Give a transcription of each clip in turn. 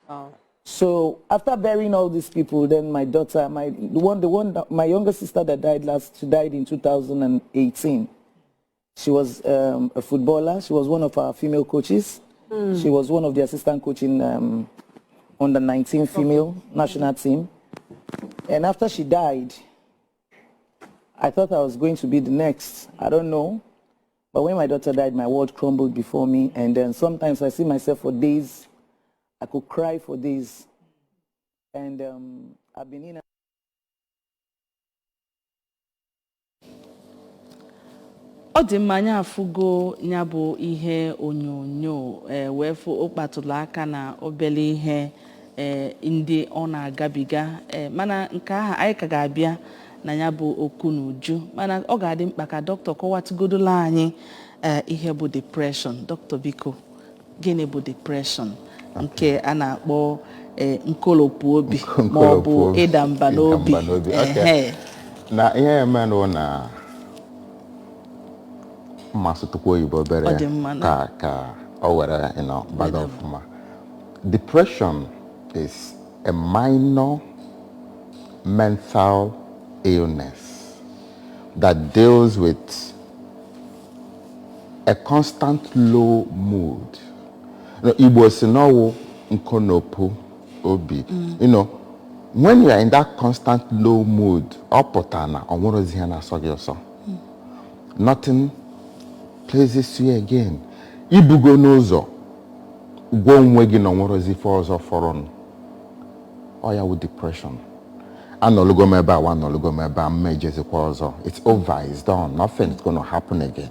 Oh. So after burying all these people, then my daughter, my younger sister that died she died in 2018. She was a footballer. She was one of our female coaches. She was one of the assistant coaching under 19 female national team. And after she died, I thought I was going to be the next. I don't know. But when my daughter died, my world crumbled before me. And then sometimes I see myself for days. I could cry for days. And I've been in. Ọ dị mma anyị afụgo ya bụ ihe onyonyo wee fụ ụkpatụlụ aka na obele ihe ndị ọ na-agabiga mana nke ahụ anyị ka ga-abịa na ya bụ okwu n'uju mana ọ ga-adị mkpa ka dọkịta kọwatụgodola anyị ihe bụ depression. Dọkịta biko, gịnị bụ depression nke a na-akpọ nkolopụ obi ma ọ bụ ịda mba n'obi? Na ihe emenụ na mmasị tukwu oyibo bere ka o were baga ọfụma. Depression is a minor mental illness that deals with a constant low mood. Igbo si n'ọwụ nkonopu obi. When you are in that constant low mood, nothing pleases you again. Ibugo n'ụzọ gwa onwe gị na onwerozi ife ọzọ fọrọ ya with depression. Anọlugo m ebe a, anọlugo m ebe a, mmejezikwa ọzọ. It's over, it's done, nothing is going to happen again.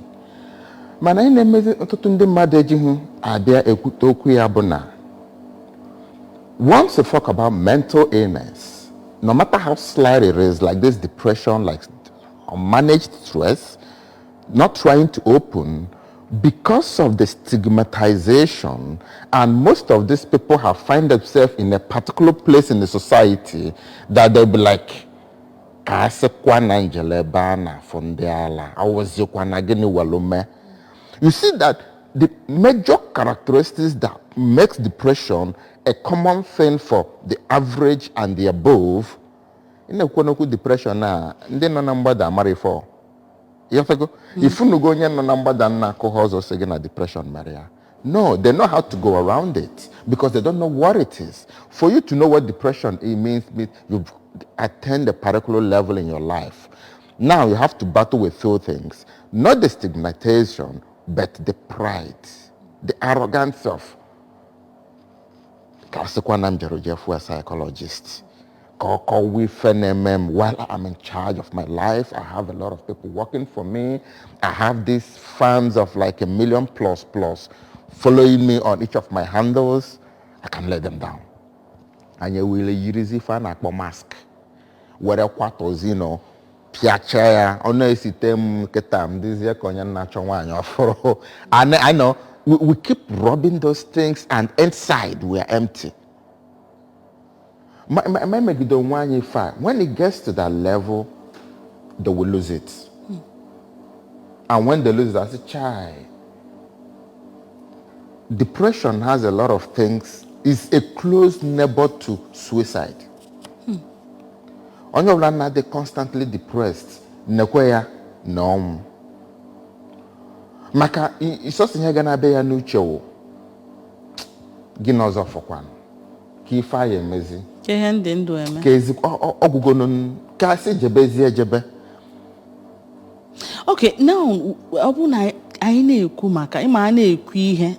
Mana ị na-emezi ọtụtụ ndị mmadụ ejighị abịa ekwute okwu ya bụ na once you talk about mental illness, no matter how slight it is, like this depression, like unmanaged stress, not trying to open, because of the stigmatization, and most of these people have find themselves in a particular place in the society that they'll be like, you see that the major characteristics that makes depression a common thing for the average and the above, in a depression na ndị nọ na mgbada amara for. If you go na number than alcohol or saying a depression, Maria. No, they know how to go around it because they don't know what it is. For you to know what depression means you've attained a particular level in your life. Now you have to battle with two things. Not the stigmatization, but the pride, the arrogance of a psychologist. While I'm in charge of my life, I have a lot of people working for me. I have these fans of like 1 million plus following me on each of my handles. I can let them down. And you will use fan a mask. Where quarters, piacere, ono isitem ketam, this year konyan nacho. And I know we keep rubbing those things, and inside we are empty. When it gets to that level, they will lose it. And when they lose it, I say, child, depression has a lot of things. It's a close neighbor to suicide. On your land, they're constantly depressed. Nekwaya, no. Maka, it's just gonna be a new show. Ginoza for one. Kifa ye mezi. Okay, now anyị na-ekwu maka ịma a na-ekwu ihe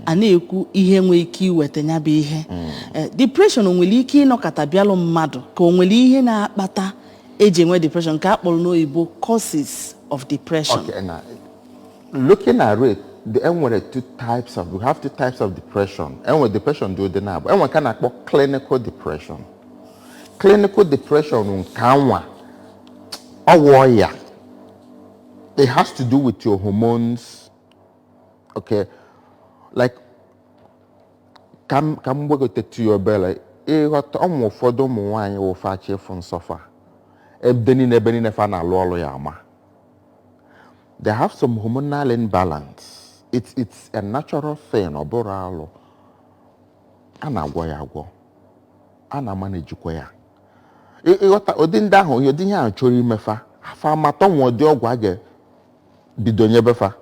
a na-ekwu ihe nwere ike iweta nya bụ ihe depression nwere ike ịnọkọta bịalụ mmadụ ka o nwere ihe na-akpata eji enwe depression nke a kpọrọ n'oyibo causes of depression. Okay, now looking at it, we have two types of depression. And depression do the now. And one can call clinical depression. Clinical depression kanwa or warrior. It has to do with your hormones. Okay, like come we go to your belly. Got almost for them wine or fat from suffer. They have some hormonal imbalance. It's a natural thing, or a na-agwọ ya agwọ, a na-amanejikwa ya. Ịghọta ụdị ndị ahụ ụdị ihe ahụ chọrọ imefa afa amata nwa ụdị ọgwụ a ga-bido nyebefa.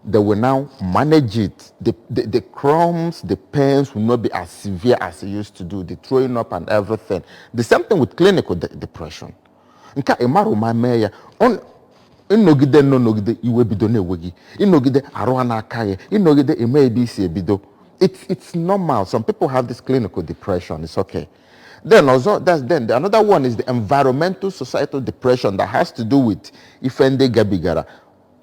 They will now manage it. The crumbs, the pains will not be as severe as it used to do, the throwing up and everything. The same thing with clinical depression. Nke ịmarụ ma mee ya ịnọgide nọgide iwe bido na-ewe gị, ịnọgide arụ n'aka ya, ịnọgide eme ebe isi ebido. It's normal. Some people have this clinical depression. It's okay. Then also another one is the environmental societal depression that has to do with ifende gabigara,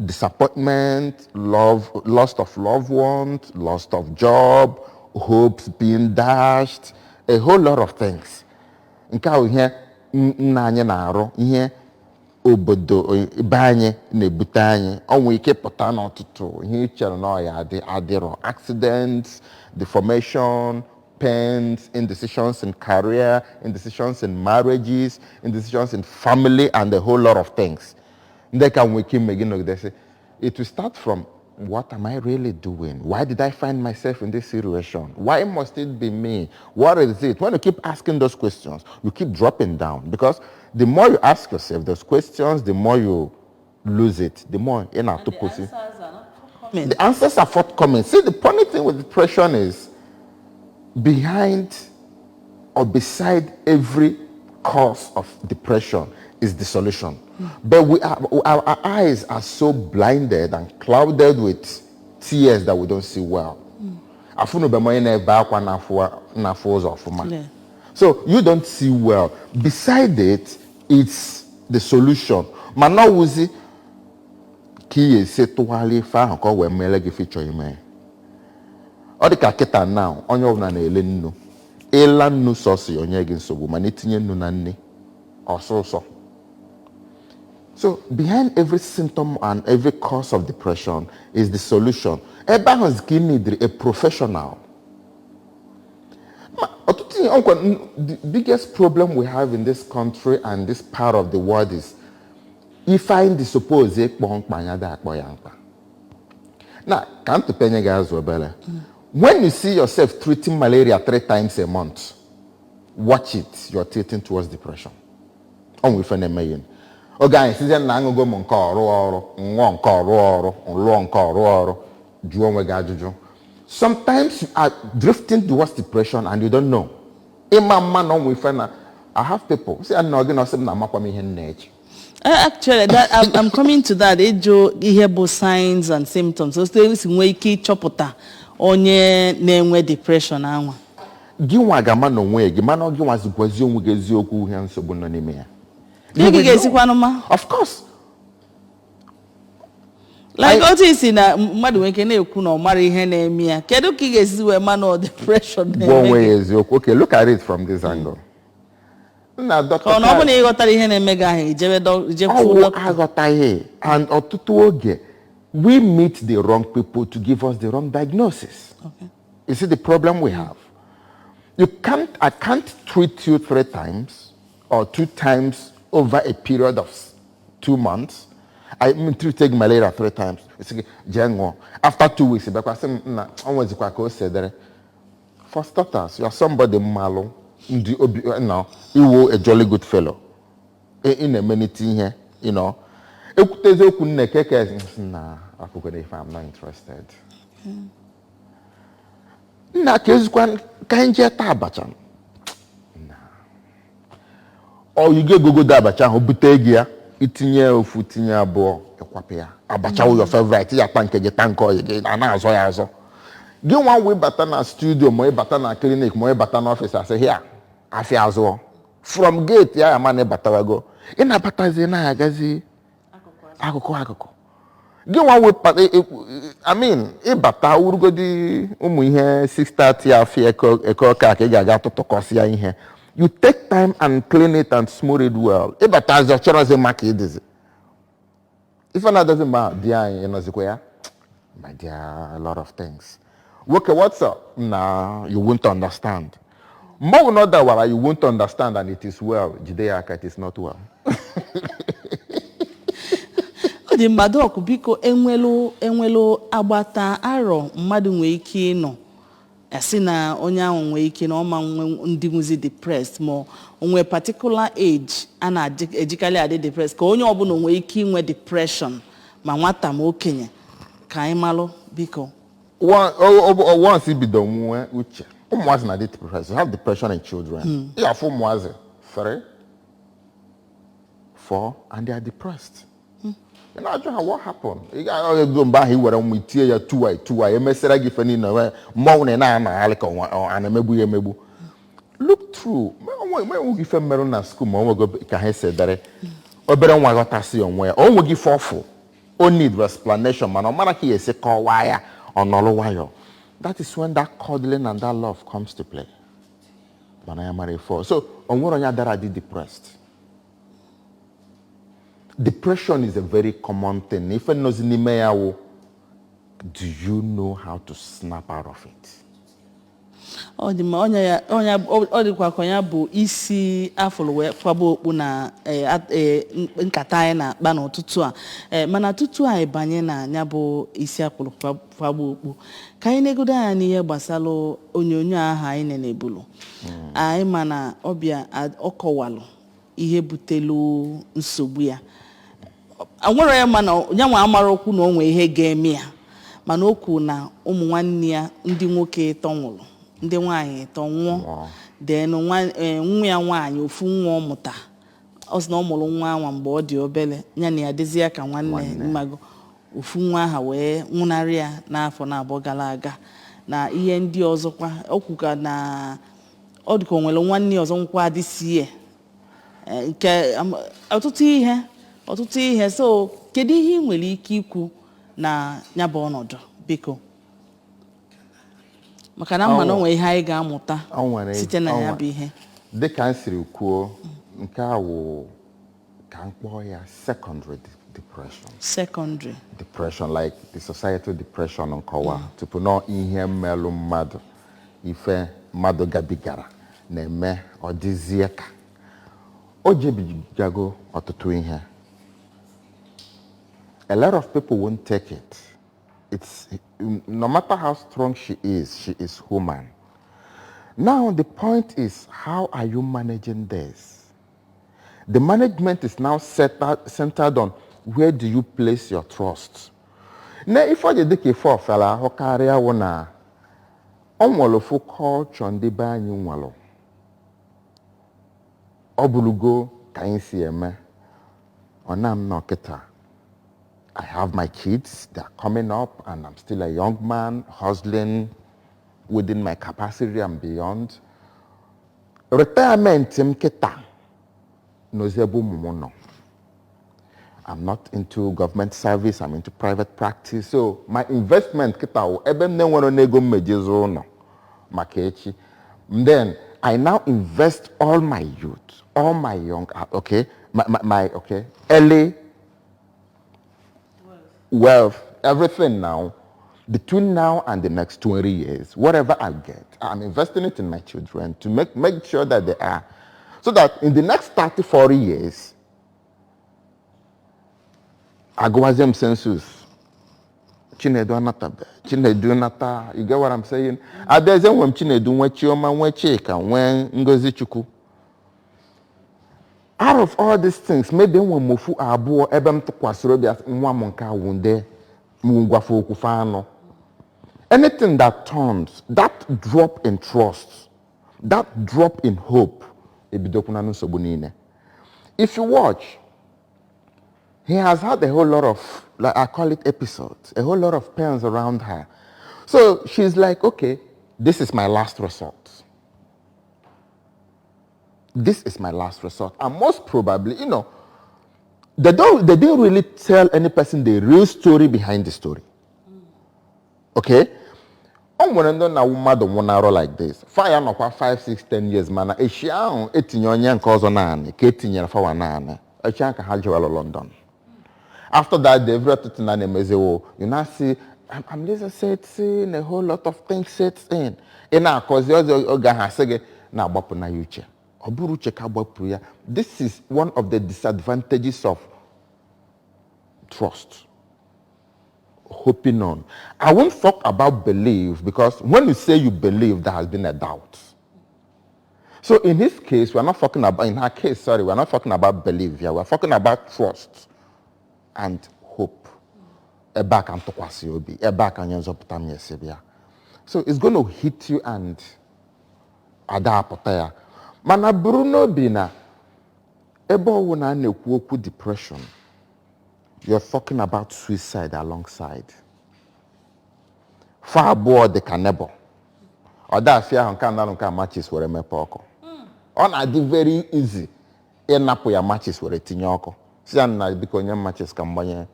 disappointment, loss of loved ones, loss of job, hopes being dashed, a whole lot of things. Nke ahụ ihe nna anyị na-arụ, ihe obodo ebe anyị na-ebute anyị, ọnwụ ike pụta n'ọtụtụ ihe ichere na ọya adịrọ, accidents, deformation, pains, indecisions in career, indecisions in marriages, indecisions in family, and a whole lot of things. They can wake him again. They say, it will start from, what am I really doing? Why did I find myself in this situation? Why must it be me? What is it? When you keep asking those questions, you keep dropping down, because the more you ask yourself those questions, the more you lose it. The more in our The answers are not forthcoming. The answers are forthcoming. See, the funny thing with depression is, behind or beside every cause of depression is the solution. But our eyes are so blinded and clouded with tears that we don't see well. So you don't see well. Beside it, it's the solution. Mana wuzi ki se tuwali fa hanko we mele gi feature ime. Ọ dị ka kịta now, onye ọbụla na-ele nnu. Ịla nnu sọsị onye gị nsogbu, mana itinye nnu na nni ọsụsọ. So behind every symptom and every cause of depression is the solution. Ebe ahụ ka ị need a professional. The biggest problem we have in this country and this part of the world is you find the supposed now, can't you penny guys when you see yourself treating malaria 3 times a month, watch it, you're tilting towards depression. On with an million. Okay, season lang go sometimes you are drifting towards depression and you don't know. I have people say I'm not going to say actually, I'm coming to that. You hear both signs and symptoms. So there is way ki chopota onye na-enwe depression anwa. Giwa gama no nwe gi mana giwa zikwazi onwe gi eziokwu ihe nsogbu no n'ime ya. Gị ga-esikwanụ ma? Of course. Like otu isi na mmadụ nweke na-ekwu na ọ mara ihe na-eme ya. Kedu ka ị ga-esi wee ma na depression na-eme gị? Okay, look at it from this angle. Na doctor ọ na ọ bụ na ịghọtara ihe na-eme gị ahụ ijebe aghọtaghị, and ọtụtụ oge we meet the wrong people to give us the wrong diagnosis. Okay. You see the problem we have? I can't treat you 3 times or 2 times over a period of 2 months. I mean, take malaria 3 times. After 2 weeks, for starters, you are somebody malo. No, you were a jolly good fellow. In a minute here, you know. Nah, I'm not interested. Nah, or you get go dabacha who butegia, itinye ofu tinye abo ekwapia. Abacha your favorite, ya panke je tanko again, and now so. Give one way better na studio, more better na clinic, more better na office. I say here, I feel as well. From gate, yeah, man, better go. In a batazi na agazi. Akoko. Give one way, I mean, bata urugo di umuhe 6:30 afi eko kake gaga to kosia in here. You take time and clean it and smooth it well. Bata is your as a market is. If another doesn't matter, dear, you know, my dear, a lot of things. Okay, what's up? Nah, you won't understand. More not that what you won't understand, and it is well. Judea, it is not well. The madok biko enwelo agbata aro mmadụ nwee ike ịnọ asị na onye ahụ nwee ike na ọma nwe ndị nwezi depressed ma onwe particular age a na-ejikarị adị depressed ka onye ọbụla nwee ike inwe depression ma nwata ma okenye ka anyị malụ biko. Once you bido nwe uche, ụmụazị na depressed. You have depression in children. You have ụmụazị 3, 4, and they are depressed. You know what happened? You got to buy here and we tear ya 2 emesera gị fe niile mmanwụ na na-alị ka ọ na-emegbu ya emegbu. Look through. Me nwe ife merụ na school ma onwe go ka ha sedere. Obere nwa ghọtasị onwe ya. Onwe gị fọfụ. O need explanation mana ọ mara ka ya esi kọwaa ya ọnọlụ nwayọ. That is when that cuddling and that love comes to play. Mana ya mara ifo. So onwere onye dara dị depressed. Depression is a very common thing. If knows n'ime ya wo, do you know how to snap out of it? Ọ dị ma ọ dịkwa ka ya bụ isi afụlụ wee kwaba okpu na nkata anyị na-akpa n'ụtụtụ a mana tutu anyị banye na ya bụ isi afụlụ kwaba okpu ka anyị negodo anya n'ihe gbasara onyonyo aha anyị na-ebulu anyị mana ọbịa ọkọwalụ ihe butelu nsogbu ya nwere ya mana ya nwa amara okwu na onwe ihe ga-eme ya mana okwu na ụmụ nwanne ya ndị nwoke tọnwụrụ ndị nwaanyị tọ nwụọ then nwa ya nwaanyị ofu nwa ọmụta ọ sị na ọ mụrụ nwa nwa mgbe ọ dị obele ya na ya dịzi ya ka nwanne mmago ofu nwa aha wee nwụnarị ya n'afọ na-abụọ gara aga na ihe ndị ọzọkwa okwuka na ọ dịka onwere nwanne ọzọ nkwa adịsie nke ọtụtụ ihe so kedu ihe ị nwere ike ikwu na ya bụ ọnọdụ biko maka na mma na onwe ihe anyị ga-amụta site na ya bụ ihe dịka m siri kwuo nke a wụ ka mkpọ ya secondary depression like the societal depression nkọwa tupu na ihe mmelụ mmadụ ife mmadụ gabigara na-eme ọ dịzie ka o jebigago ọtụtụ ihe. A lot of people won't take it. It's no matter how strong she is human. Now the point is, how are you managing this? The management is now centered on where do you place your trust. Now, if I did the for fella, ho carry wona onwolo fo culture ndi ba anyi nwalo. Obulugo ka insi eme. Onam no keta. I have my kids, they're coming up, and I'm still a young man, hustling within my capacity and beyond. Retirement, I'm not into government service, I'm into private practice. So my investment, then I now invest all my youth, all my young, early wealth, everything now, between now and the next 20 years, whatever I get, I'm investing it in my children to make sure that they are. So that in the next 30, 40 years, I go as them census. Chinedu anatabe. Chinedu nata. You get what I'm saying? There's when Chinedu when Chioma when Chika when Ngozi Chuku. Out of all these things, maybe when Mofu Abu Ebem to Kwasrobi Mwamonka Wunde Mungwafu Kufano. Anything that turns, that drop in trust, that drop in hope, if you watch, he has had a whole lot of, like I call it episodes, a whole lot of pains around her. So she's like, okay, this is my last resort. This is my last resort. And most probably, they didn't really tell any person the real story behind the story. Okay? I'm going to know mother one like this. Fire no 5, 6, 10 years, man. A shiang 18 years cause on an, 18 years for an a chunk of Hajwell London. After that, they've brought it in an MSO. You now see, I'm just saying a whole lot of things sets in. And now, cause the other Ogahasege, now Bapuna Yuche. This is one of the disadvantages of trust. hoping on. I won't talk about belief because when you say you believe, there has been a doubt. So in his case, we're not talking about, in her case, sorry, we're not talking about belief here. We're talking about trust and hope. Eba kan tokwasi obi, eba kan yonzopụta m yesebia. So it's going to hit you and ada apotaya. Mana Bruno Bina, ebo wuna nekwu okwu depression. You're talking about suicide alongside. Far aboard the cannibal. Or that fear on can matches where a mepoko. On a very easy. Enapo ya matches where a tinyoko. Siana because your matches can buy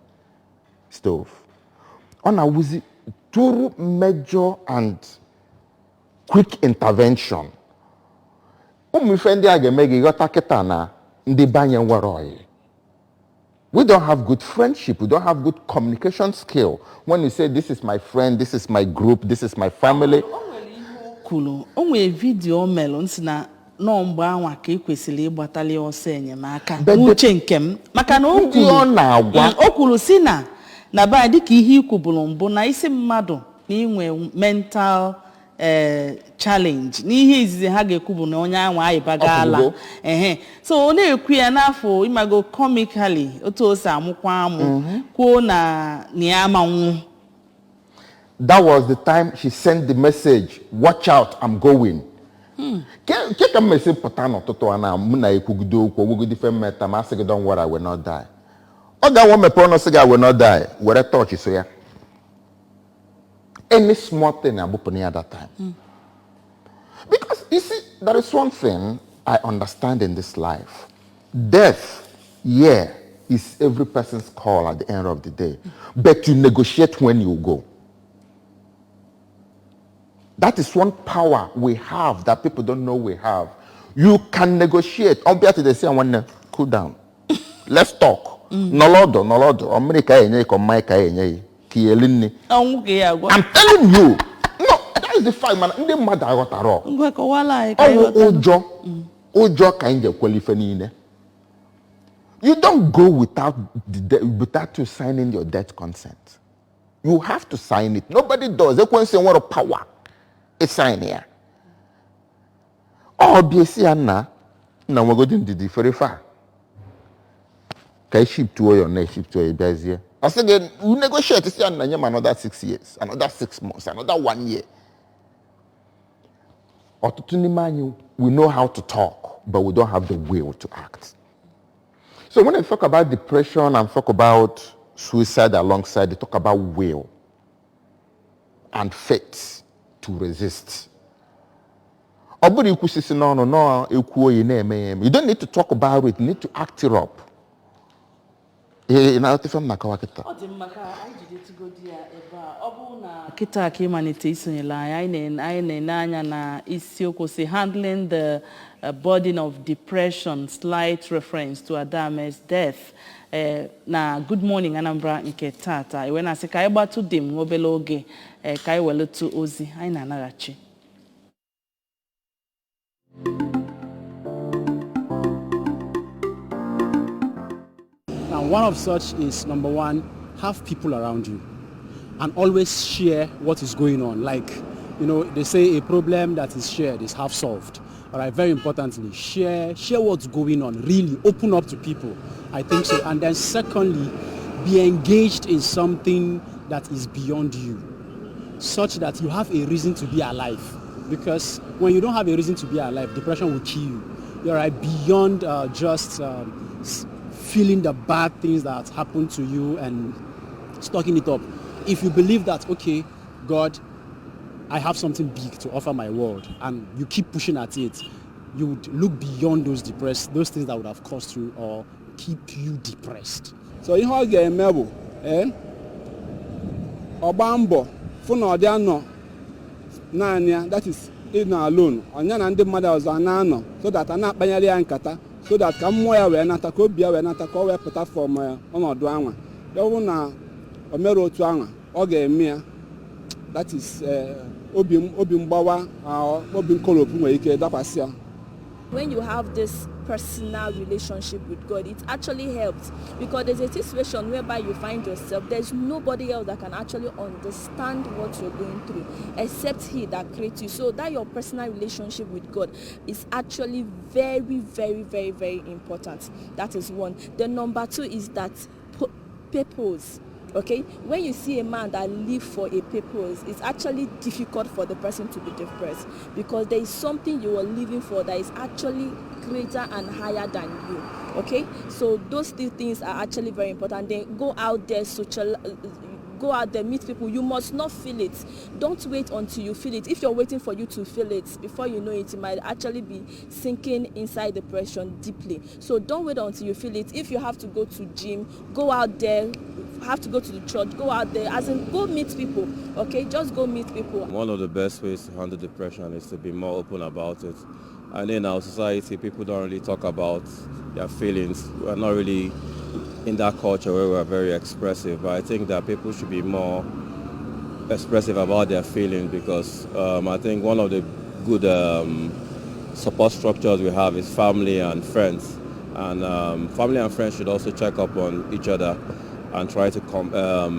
stove. On a wizzy two major and quick intervention. Umifendi agemegi got ketana ndi banyan waroi. We don't have good friendship. We don't have good communication skill. When you say, this is my friend, this is my group, this is my family. Kulu, onwe video melon na no mgbe anwa ka ekwesịrị ịgbatali ọsọ enyemaka n'uche nke m maka na o kwuru si na ba dịka ihe ikwubulu mbụ na isi mmadụ na inwe mental challenge n'ihe izizi ha ga-ekwubu na onye anwa ayibagala so ọ na-ekwu ya n'afọ imago comically otu o si amụkwa amụ kwuo na niamanwu. That was the time she sent the message, watch out, I'm going. Keka message potano toto ana muna ikugudo okwo wugudi fe meta ma say don't worry, I will not die. Oga won me prono say I will not die. Where touch so ya. Any small thing abuponi at that time. Because you see, there is one thing I understand in this life. Death, yeah, is every person's call at the end of the day. But you negotiate when you go. That is one power we have that people don't know we have. You can negotiate. On behalf of the say, I want to cool down. Let's talk. Nolodo. America enye ko Mike enye ki elini. I'm telling you. No, that is the fact, man. Ndị mmadụ aghọtara. Ngwa ko wala Ojo ka nje kwalife niile. You don't go without you signing your death consent. You have to sign it. Nobody does. They can't say what a power. It's sign here. Obviously, Anna, now we're going to the very far. Can ship to your next ship to your base. I said, we negotiate to see another 6 years, another 6 months, another 1 year. Or to we know how to talk, but we don't have the will to act. So when I talk about depression and talk about suicide alongside, they talk about will and faith to resist. You don't need to talk about it, you need to act it up. Kita ka ịmalite isonyela anyị na-ene anya na isiokwu si handling the burden of depression, slight reference to Adame's death. Na Good Morning Anambra nke tata iwe na-asị ka anyị gbatu dị m obele oge ka anyị welutu ozi anyị na-anaghachi. Now, one of such is, number one, have people around you and always share what is going on. Like, you know, they say a problem that is shared is half solved. All right, very importantly, share what's going on, really open up to people. I think so. And then secondly, be engaged in something that is beyond you, such that you have a reason to be alive. Because when you don't have a reason to be alive, depression will kill you. You're right, beyond just feeling the bad things that happen to you and stocking it up. If you believe that, okay, God, I have something big to offer my world, and you keep pushing at it, you would look beyond those things that would have caused you or keep you depressed. So ihe ọ ga-eme bụ ọgba mbọ fụ na ọ dị anọ naanị ya, that is in alone, ọnya na ndị mmadụ ọzọ na-anọ so that a na-akpanyere ya nkata so that ka mmụọ ya wee nata ka obi ya wee nata ka ọ wee pụta from ọnọdụ anwa. Ya bụ na o mere otu anwa ọ ga-eme ya, that is obi mgbawa, obi nkolopu nwere ike dakwasị ya. When you have this personal relationship with God, it actually helps, because there's a situation whereby you find yourself, there's nobody else that can actually understand what you're going through except He that creates you. So that your personal relationship with God is actually very, very, very, very important. That is one. The number two is that purpose. Okay, when you see a man that lives for a purpose, it's actually difficult for the person to be depressed, because there is something you are living for that is actually greater and higher than you. Okay, so those two things are actually very important. Then go out there, go out there, meet people. You must not feel it. Don't wait until you feel it. If you're waiting for you to feel it, before you know it, you might actually be sinking inside depression deeply. So don't wait until you feel it. If you have to go to gym, go out there. Have to go to the church, go out there, as in go meet people. Okay, just go meet people. One of the best ways to handle depression is to be more open about it. And in our society, people don't really talk about their feelings. We're not really in that culture where we're very expressive, but I think that people should be more expressive about their feelings, because I think one of the good support structures we have is family and friends. And family and friends should also check up on each other and try to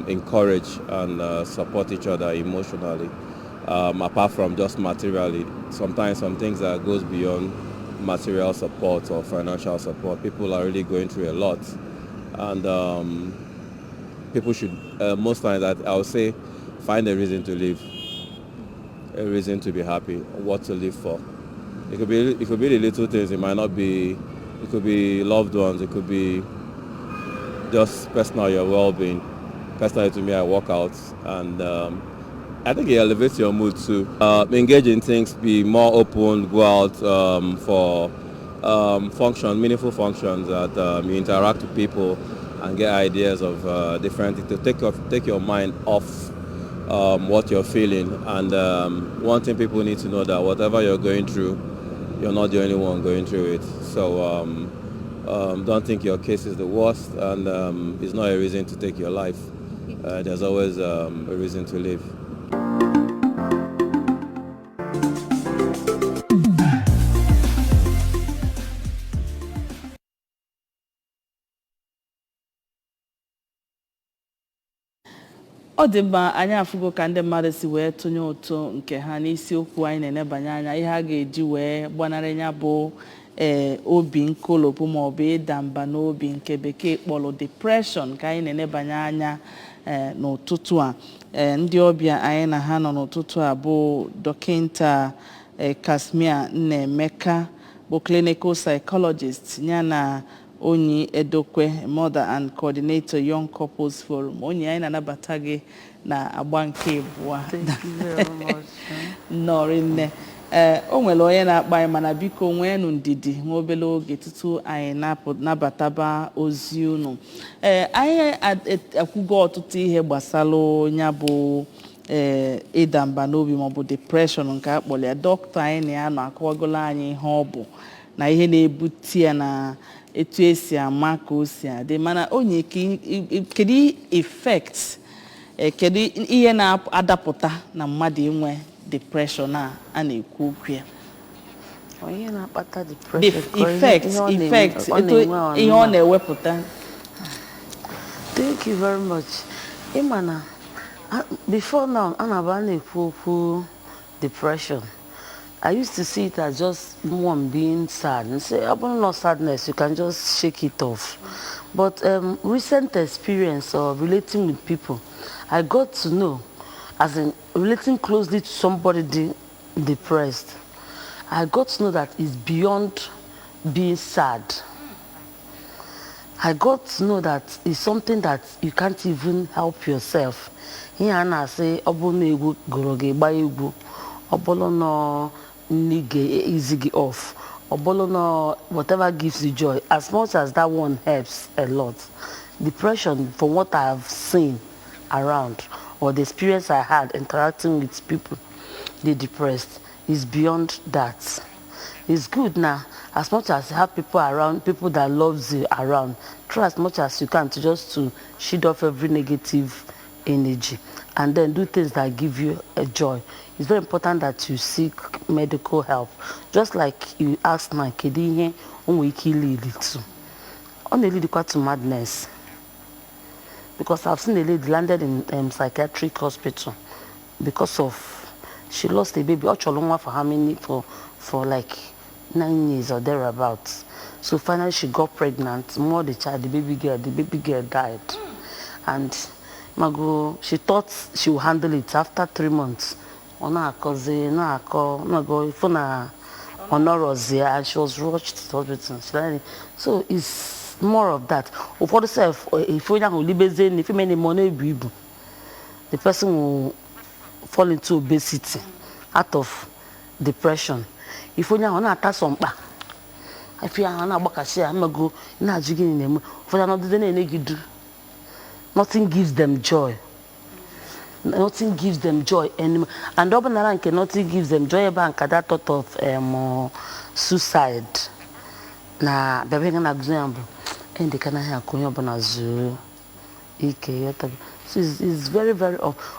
encourage and support each other emotionally, apart from just materially. Sometimes some things that goes beyond material support or financial support. People are really going through a lot, and people should, most times, I would say, find a reason to live, a reason to be happy, what to live for. It could be the little things. It might not be. It could be loved ones. It could be just personal, your well-being. Personally, to me, I work out, and I think it elevates your mood too. Engage in things, be more open, go out for meaningful functions that you interact with people and get ideas of different things to take your mind off what you're feeling. And one thing people need to know, that whatever you're going through, you're not the only one going through it. So don't think your case is the worst, and it's not a reason to take your life. There's always a reason to live. Ọ dị mma, anyị afụgo ka ndị mmadụ si wee tụnye ụtụ nke ha n'isiokwu anyị na-enebanye anya, ihe a ga-eji wee gbanarị ya bụ obi nkolopụ maọbụ ịda mba n'obi nke bekee kpọrọ depression, ka anyị na-enebanye anya n'ụtụtụ a. Ndị ọbịa anyị na ha nọ n'ụtụtụ a bụ dọkịnta Kasmia Nnaemeka, bụ clinical psychologist, yana Onyi Edokwe, mother and coordinator Young Couples Forum. Onyi, anyị na-anabata gị na agba nke abụọ. Thank you very much. Nọrịnne. O nwere onye na-akpa anyị, mana biko nweenụ ndidi nwa obere oge tutu anyị nabataba ozi unu. Anyị akwụgo ọtụtụ ihe gbasara ya bụ ịda mba n'obi maọbụ depression nke akpọrọ ya. Dọkịta anyị na ya nọ akọwagolo anyị ihe ọ bụ na ihe na-ebute ya na etu esi ama ka o si adị. Mana onye kedu effect, kedu ihe na-adapụta na mmadụ inwe depression a na-ekwu okwu ya? Onye na-akpata depression, effect ihe ọ na-ewepụta. Thank you very much. Imana, before now, Anaba na-ekwu okwu depression. I used to see it as just one being sad and say, upon no sadness, you can just shake it off. But recent experience of relating with people, I got to know, as in relating closely to somebody depressed, I got to know that it's beyond being sad. I got to know that it's something that you can't even help yourself. Here I say, Obono goroge ba egwu, Obolo no nige easy off, Obolo no whatever gives you joy. As much as that one helps a lot, depression, from what I have seen around or the experience I had interacting with people, they depressed, is beyond that. It's good now, as much as you have people around, people that loves you around, try as much as you can to just to shed off every negative energy and then do things that give you a joy. it's very important that you seek medical help. Just like you asked my kid, he only lead to. Only lead to madness. Because I've seen a lady landed in psychiatric hospital because of she lost a baby for how many for like 9 years or thereabouts. So finally she got pregnant, more the child, the baby girl died. And Mago, she thought she would handle it after 3 months. And she was rushed to the hospital. So it's more of that. For the self, if you if you make money, the person will fall into obesity out of depression. If you want some if you are nothing gives them joy. Nothing gives them joy anymore. And nothing gives them joy about that thought of suicide. Na baby na example. And they can have so it's very, very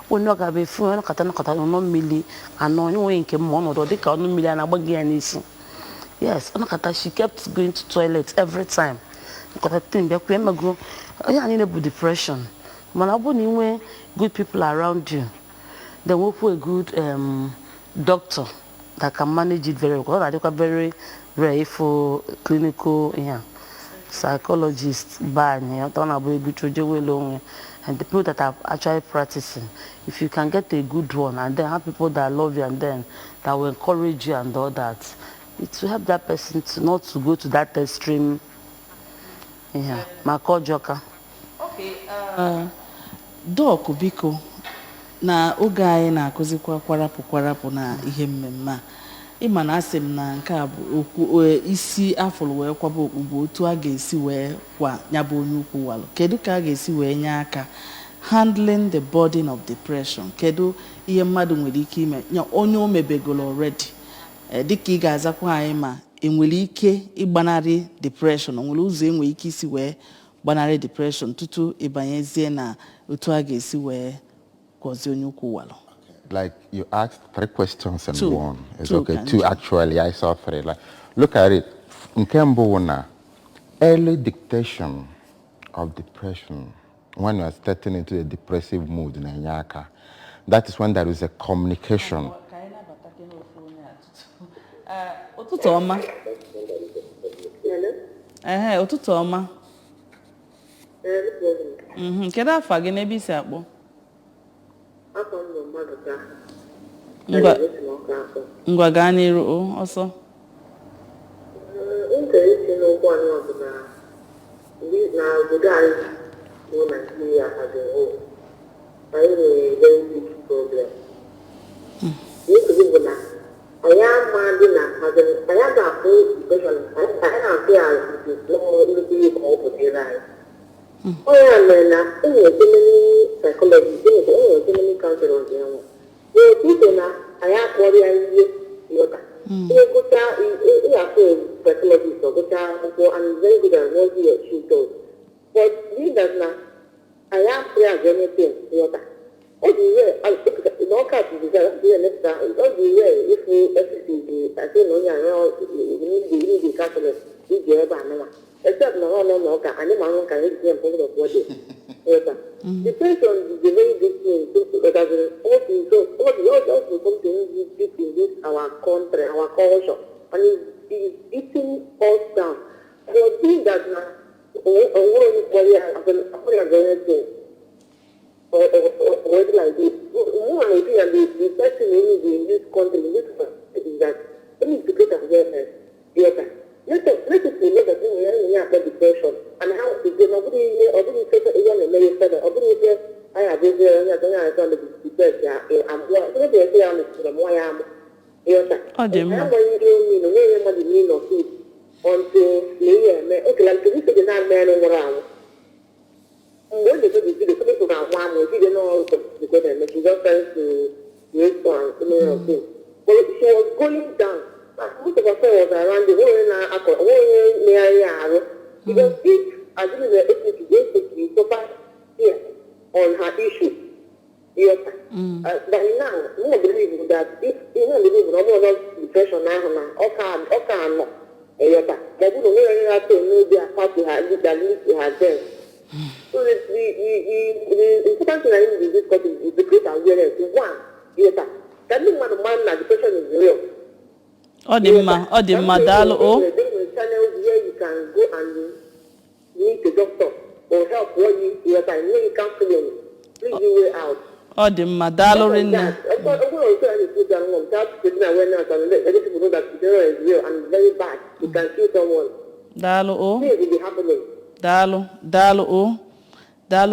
when you have a phone, no milli, and no way in mono, or they can't million about yes, she kept going to toilet every time. Because I think I need about depression. When good people around you, then we put a good doctor that can manage it very well. I think very rare for clinical psychologists, and the people that are actually practicing. If you can get a good one and then have people that love you and then that will encourage you and all that, it will help that person to not to go to that extreme. Mako Joker. Okay. Doc biko na oge anyị na-akụzikwa kwarapụ na ihe mmemme a ịma na asị m na nke a bụ okwu isi afụrụ wee kwaba okpugbo otu a ga-esi wee kwa nyabụ onye ukwu walụ kedu ka a ga-esi wee nye aka handling the burden of depression kedu ihe mmadụ nwere ike ime onye o mebegolo already dịka ị ga-azakwa anyị ma enwere ike ịgbanarị depression onwere ụzọ enwere ike isi wee gbanarị depression tutu ịbanyezie na otu a ga-esi wee gọzie onye ukwu walụ. Like you asked 3 questions and one. It's okay. 2 actually. I saw 3. Like, look at it. In early dictation of depression, when you are starting into a depressive mood in Anyaka, that is when there is a communication. Ụtụtụ ọma. Ụtụtụ ọma. Kedu afa gị n'ebe isi akpọ? Ngwa gaa n'iru ọsọ. Obodo anyị bụ Nigeria as a whole, anyị nwere very big problem. Nsogbu bụ na anyị amadị na anyị ga-afụ depression, anyị na-afụ ya nnukwu ihe ka ọ pụtara anyị. Onye a mere na enwere many psychologists, enwere many counselors ya nwe. N'etiti na anyị akpọrọ ya ihe ịghọta. Ihe gụcha ịghafụ psychologist or gụcha akwụkwọ and very good at what he or she does. But leaders now, I am clear as anything, water. Everywhere, in all cases, next time, everywhere, if we FCC, I say, no, you need the Catholic, you get a except no, and the man can read them from the body. Depression is a very big thing, because also something deep in this, our country, our culture, and it's eating us down. And I think that now, or like this. More than the person in this country, in this country, is that we need to get awareness. Let us know that we have depression and how to get nobody even a very further. I have been there and I have done the depression. I'm going to say I'm I am. Until okay, like this is the man around. When they do the people around one, we didn't know because they make just trying to respond to me. But she was going down. Most of us was around the whole area. Because if I didn't know if she so far here on her issue, Yes. But now, I believe that if you don't believe in all depression now, no. Yes. But you don't have to know the part you have there. So the important thing I need to discuss is to create awareness. One, yes. That means when a man that depression is real. Dalo. Oh. There are channels where you can go and meet a doctor or help what you are doing counseling. Please do way out. Dalo rinne. I'm going to put that home. That's creating awareness and let people know that depression is real and very bad. You can kill someone. Dalo. Oh. Things will be happening. Dalo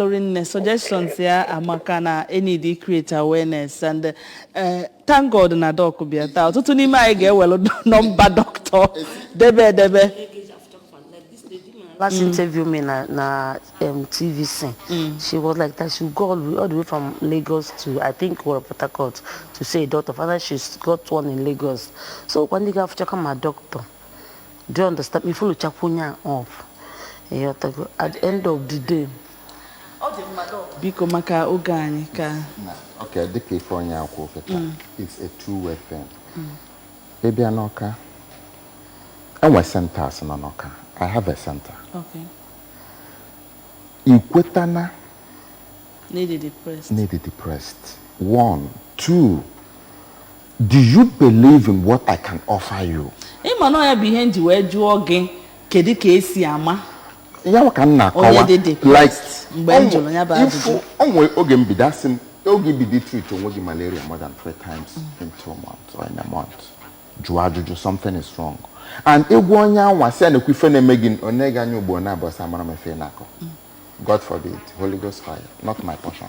rinne. Suggestions ya amaka na any dey create awareness and thank God na doc bi ata. Tutu ni ma ga ewelo number doctor. Debe. Last interview me na TVC. She was like that she go all the way from Lagos to I think Port Harcourt to say a doctor. Father, she's got one in Lagos. So when they have to come my doctor, do you understand? Me follow chapunya off. At the end of the day. Biko maka oge anyị ka. Okay, the key for it's a two-way thing. Baby Anoka, and my centers in Anoka. I have a center. Okay. Ikwetana. Needed depressed. 1, 2. Do you believe in what I can offer you? Imano ya behind you where you again. Kedi kesi ama. Ya can na kawa. Like if onwe oge mbidasim, oge bidi treat onwe malaria more than 3 times in 2 months or in a month. Juajuju, something is wrong. And Egwonya was saying, if we megin onega new bona bosamana mefenako. God forbid, Holy Ghost fire, not my portion.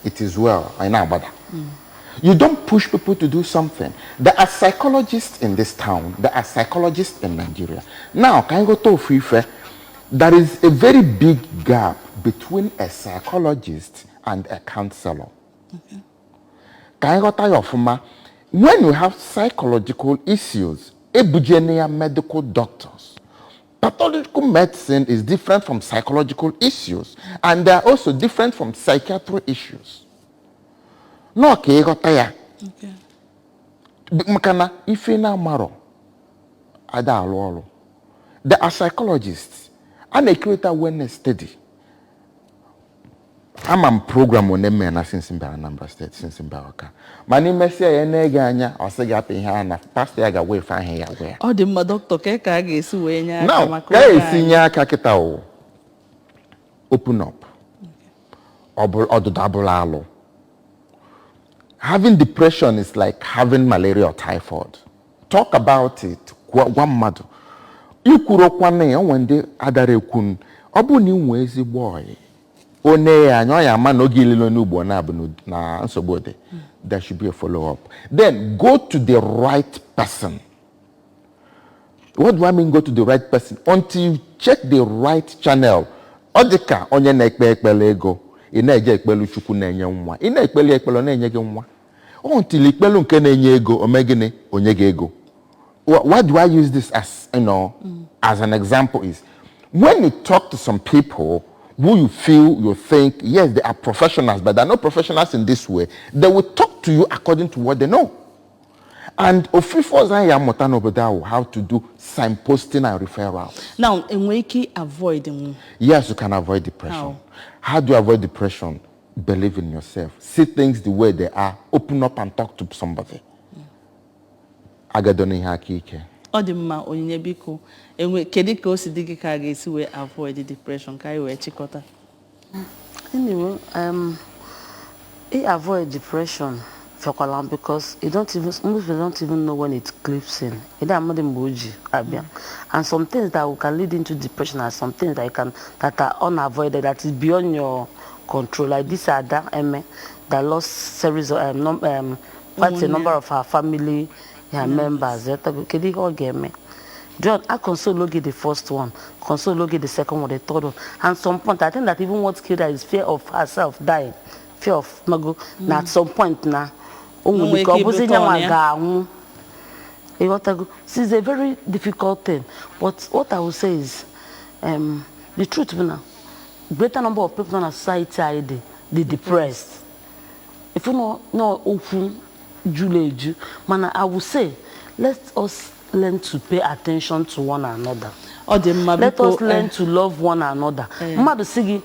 It is well, I know about that. You don't push people to do something. There are psychologists in this town, there are psychologists in Nigeria. Now, can I go to free fair? There is a very big gap between a psychologist and a counselor. Okay. Can I go to your former? When you have psychological issues, ebugenia medical doctors. Pathological medicine is different from psychological issues, and they are also different from psychiatric issues. No, okay, okay. Makana ifena maro ada alolo. There are psychologists, and they create awareness study. I'm a program on them and since in Anambra State, since in Bawaka. My name is Neganya, or Sagapin Hana, Pastor Aga find here where. Oh, the doctor Keka is when you now, senior Kakitao. Open up. Or the double alo. Having depression is like having malaria or typhoid. Talk about it. One mother. You could one one day, Adare kun, Obuni wezi boy. There should be a follow-up. Then go to the right person. What do I mean go to the right person? Until you check the right channel. Odeka onye na ekpele ego. Ina eje ekpelu chukwu na enye nwa. Ina ekpele na enye nwa. Until ekpelu nke na enye ego omegene onye ge ego. Why do I use this as as an example is when you talk to some people who you think, yes, they are professionals, but they're not professionals in this way. They will talk to you according to what they know. And how to do signposting and referral. Now, and avoid them. Yes, you can avoid depression. How do you avoid depression? Believe in yourself. See things the way they are. Open up and talk to somebody. Agadoni hakike. Odima onyebiko enwe kedi ka osidigi ka ga-esi we avoid the depression ka we chikota. Anyway, avoid depression because most people don't even know when it creeps in. And some things that can lead into depression are some things that are unavoided, that is beyond your control. Like this Ada that lost series of quite a number of our family members. John, I console the first one, console the second one, the third one. And some point, I think that even what killed her is fear of herself dying, fear of Mago. Now at some point now, it's a very difficult thing. But what I will say is, the truth now, greater number of people in our society are the depressed. if you know no open juleju mana I will say let us learn to pay attention to one another. Let us learn to love one another. Mmadụ sị gị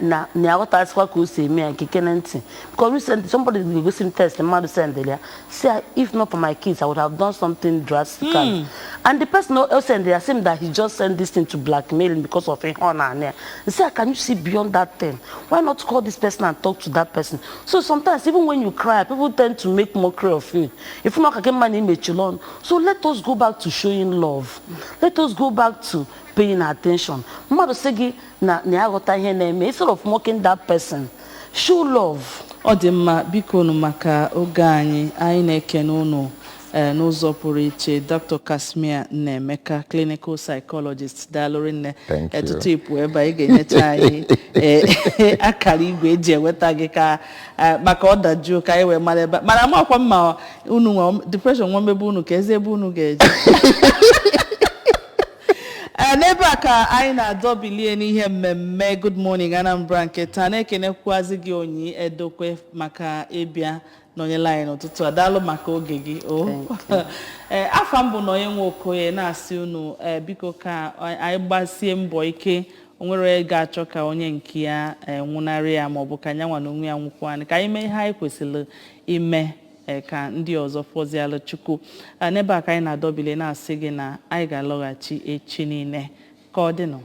na aghọtasikwa ka o si eme ya nke kenenti. Because recently somebody go send test mmadụ send ya. Say if not for my kids I would have done something drastic. And the person who send ya saying that he just sent this thing to blackmail him because of him honor and he say can you see beyond that thing? Why not call this person and talk to that person? So sometimes even when you cry people tend to make mockery of you. If not can man image alone. So let us go back to showing love. Let us go back to paying attention. Mmadụ sị gị na aghọta ihe na-eme instead of mocking that person. Show love. Ọ dị mma biko unu maka oge anyị na-ekene unu n'ụzọ pụrụ iche Dr. Kasmia Nnaemeka clinical psychologist daalụrị nne etutu ịpụ ebe anyị ga-enyecha anyị akara igwe eji eweta gị ka maka ọdajụ ka anyị wee mara ebe mana amakwa mma unu nwe depression nwa mebe unu ka ezi ebe unu ga-eje n'ebe a ka anyị na-adọbilie n'ihe mmemme Good Morning Anambra nke taa na-ekenekwazi gị Onyi Edokwe maka ịbịa nọnyela anyị n'ụtụtụ a daalụ maka oge gị afọ mbụ Nonye Nwokoye na-asị unu biko ka anyị gbasie mbọ ike onwere ga-achọ ka onye nke ya nwụnarị ya maọbụ ka nyanwa na onwe ya nwụkwa ka anyị mee ihe anyị kwesịrị ime ka ndị ọzọ fọzialụ Chukwu n'ebe a ka anyị na-adọbile na-asị gị na anyị ga-alọghachi echi niile ka ọ dịnụ